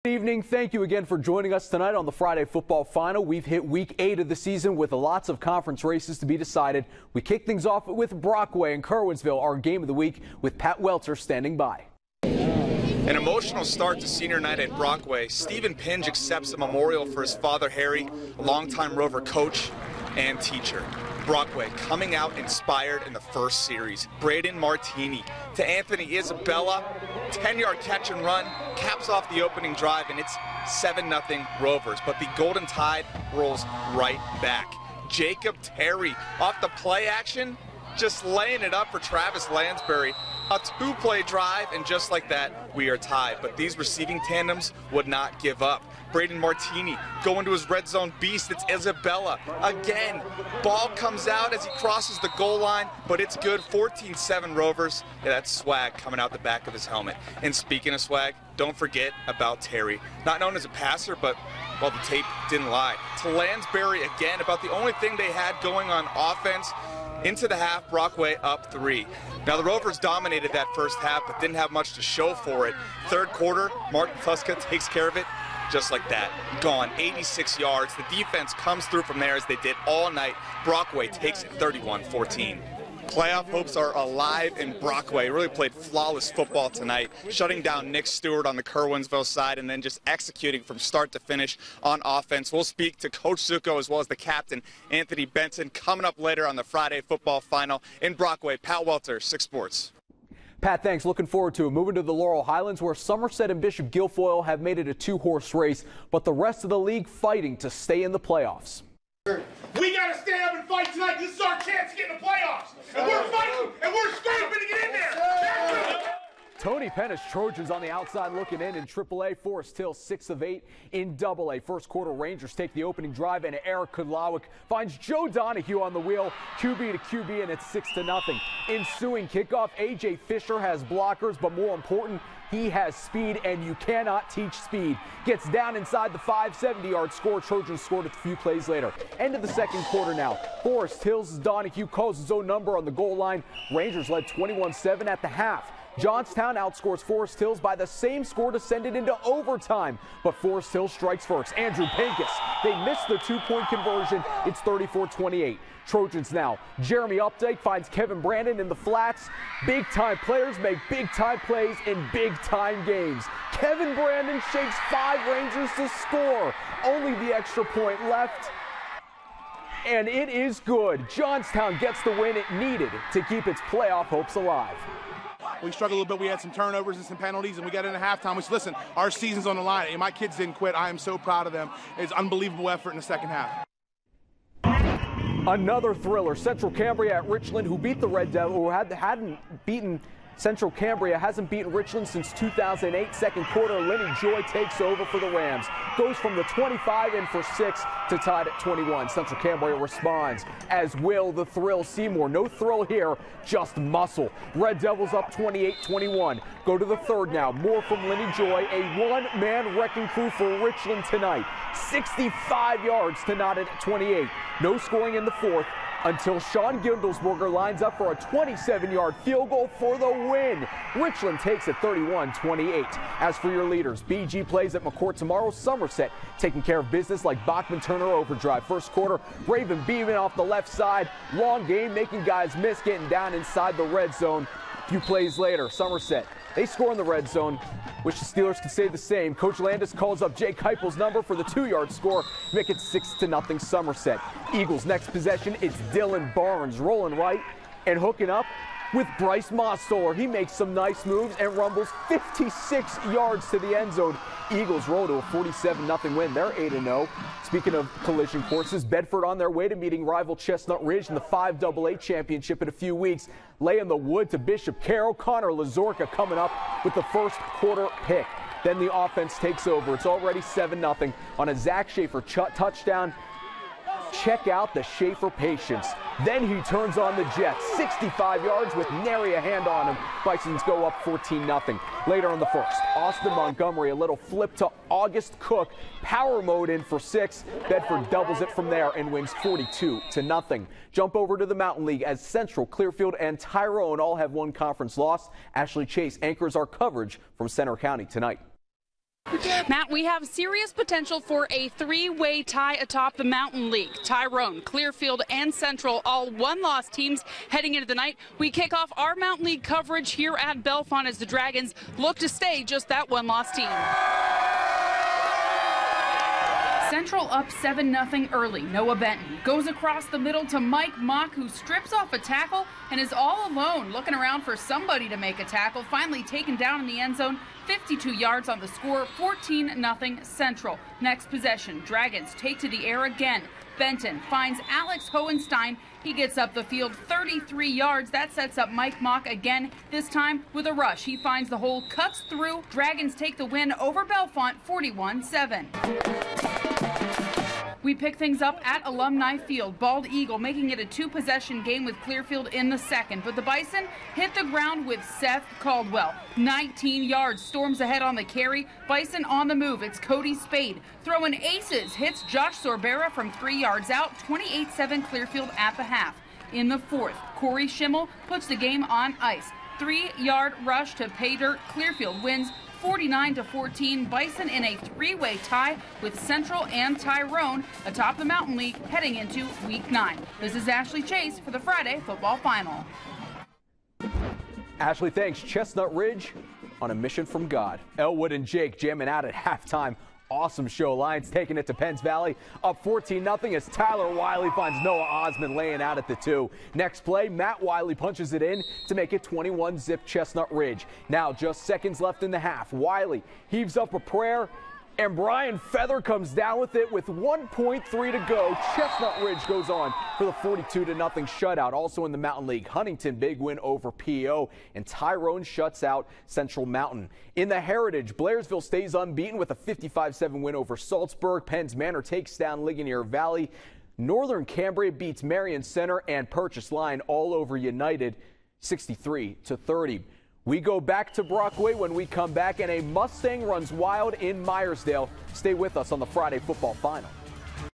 Good evening. Thank you again for joining us tonight on the Friday Football Final. We've hit week 8 of the season with lots of conference races to be decided. We kick things off with Brockway and Kerwinsville, our game of the week, with Pat Welter standing by. An emotional start to senior night at Brockway. Stephen Pinge accepts a memorial for his father, Harry, a longtime Rover coach and teacher. Brockway coming out inspired in the first series. Braden Martini to Anthony Isabella, 10-yard catch and run, caps off the opening drive, and it's 7-0 Rovers. But the Golden Tide rolls right back. Jacob Terry off the play action, just laying it up for Travis Lansbury. A 2-play drive, and just like that, we are tied. But these receiving tandems would not give up. Braden Martini going to his red zone beast. It's Isabella again. Ball comes out as he crosses the goal line, but it's good. 14-7 Rovers. Yeah, that's swag coming out the back of his helmet. And speaking of swag, don't forget about Terry. Not known as a passer, but, well, the tape didn't lie. To Lansbury again, about the only thing they had going on offense. Into the half, Brockway up 3. Now, the Rovers dominated that first half, but didn't have much to show for it. Third quarter, Mark Fuska takes care of it just like that. Gone, 86 yards. The defense comes through from there as they did all night. Brockway takes it 31-14. Playoff hopes are alive in Brockway. Really played flawless football tonight, shutting down Nick Stewart on the Kerwinsville side and then just executing from start to finish on offense. We'll speak to Coach Zuko as well as the captain, Anthony Benson, coming up later on the Friday Football Final in Brockway. Pat Welter, 6 Sports. Pat, thanks. Looking forward to it. Moving to the Laurel Highlands, where Somerset and Bishop Guilfoyle have made it a 2-horse race, but the rest of the league fighting to stay in the playoffs. We got to stay up and fight tonight. This is our chance to get in the playoffs. And we're fighting, and we're scraping to get in there. Tony Pennis Trojans on the outside looking in AAA. Forest Hill 6 of 8 in AA. First quarter, Rangers take the opening drive, and Eric Kudlawik finds Joe Donahue on the wheel. QB to QB, and it's 6-0. Ensuing kickoff, A.J. Fisher has blockers, but more important, he has speed, and you cannot teach speed. Gets down inside the 5-70-yard score. Trojans scored a few plays later. End of the second quarter now. Forest Hill's Donahue calls his own number on the goal line. Rangers led 21-7 at the half. Johnstown outscores Forest Hills by the same score to send it into overtime. But Forest Hills strikes first. Andrew Pincus. They missed the 2-point conversion. It's 34-28. Trojans now. Jeremy Updike finds Kevin Brandon in the flats. Big-time players make big-time plays in big-time games. Kevin Brandon shakes 5 Rangers to score. Only the extra point left. And it is good. Johnstown gets the win it needed to keep its playoff hopes alive. We struggled a little bit. We had some turnovers and some penalties, and we got into halftime. We said, listen, our season's on the line. And my kids didn't quit. I am so proud of them. It's unbelievable effort in the second half. Another thriller. Central Cambria at Richland, who beat the Red Devil, who hadn't beaten Central Cambria, hasn't beaten Richland since 2008. Second quarter, Lenny Joy takes over for the Rams. Goes from the 25 in for 6 to tied at 21. Central Cambria responds, as will the Thrill Seymour. No thrill here, just muscle. Red Devils up 28-21. Go to the third now. More from Lenny Joy. A one-man wrecking crew for Richland tonight. 65 yards to knot it at 28. No scoring in the fourth, until Sean Gindelsberger lines up for a 27-yard field goal for the win. Richland takes it 31-28. As for your leaders, BG plays at McCourt tomorrow. Somerset taking care of business like Bachman-Turner overdrive. First quarter, Raven Beeman off the left side. Long game, making guys miss, getting down inside the red zone. A few plays later, Somerset, they score in the red zone. Wish the Steelers could say the same. Coach Landis calls up Jake Heupel's number for the 2-yard score. Make it 6-0 Somerset. Eagles next possession, it's Dylan Barnes rolling right and hooking up with Bryce Mostoller. He makes some nice moves and rumbles 56 yards to the end zone. Eagles roll to a 47-0 win. They're 8-0. Speaking of collision courses, Bedford on their way to meeting rival Chestnut Ridge in the 5AA championship in a few weeks. Laying the wood to Bishop Carroll. Connor Lazorka coming up with the first quarter pick. Then the offense takes over. It's already 7-0 on a Zach Schaefer touchdown. Check out the Schaefer patience. Then he turns on the Jets. 65 yards with nary a hand on him. Bisons go up 14-0. Later on the first, Austin Montgomery, a little flip to August Cook. Power mode in for 6. Bedford doubles it from there and wins 42-0. Jump over to the Mountain League as Central, Clearfield, and Tyrone all have one conference loss. Ashley Chase anchors our coverage from Center County tonight. Matt, we have serious potential for a three-way tie atop the Mountain League. Tyrone, Clearfield, and Central, all one-loss teams heading into the night. We kick off our Mountain League coverage here at Bellefonte as the Dragons look to stay just that one-loss team. Central up 7-0 early. Noah Benton goes across the middle to Mike Mock, who strips off a tackle and is all alone, looking around for somebody to make a tackle. Finally taken down in the end zone. 52 yards on the score, 14-0 Central. Next possession, Dragons take to the air again. Benton finds Alex Hohenstein. He gets up the field 33 yards. That sets up Mike Mock again, this time with a rush. He finds the hole, cuts through. Dragons take the win over Bellefonte 41-7. We pick things up at Alumni Field. Bald Eagle making it a two-possession game with Clearfield in the second. But the Bison hit the ground with Seth Caldwell. 19 yards, storms ahead on the carry. Bison on the move. It's Cody Spade. Throwing aces, hits Josh Sorbera from 3 yards out. 28-7 Clearfield at the half. In the fourth, Corey Schimmel puts the game on ice. 3-yard rush to pay dirt. Clearfield wins 49-14, Bison in a three-way tie with Central and Tyrone atop the Mountain League heading into Week 9. This is Ashley Chase for the Friday Football Final. Ashley, thanks. Chestnut Ridge on a mission from God. Elwood and Jake jamming out at halftime. Awesome show. Lions taking it to Penns Valley, up 14-0 as Tyler Wiley finds Noah Osmond laying out at the 2. Next play, Matt Wiley punches it in to make it 21-zip Chestnut Ridge. Now just seconds left in the half. Wiley heaves up a prayer, and Brian Feather comes down with it with 1.3 to go. Chestnut Ridge goes on for the 42-0 shutout. Also in the Mountain League, Huntington big win over PO, and Tyrone shuts out Central Mountain. In the Heritage, Blairsville stays unbeaten with a 55-7 win over Salzburg. Penns Manor takes down Ligonier Valley. Northern Cambria beats Marion Center, and Purchase Line all over United 63-30. We go back to Brockway when we come back, and a Mustang runs wild in Meyersdale. Stay with us on the Friday Football Final.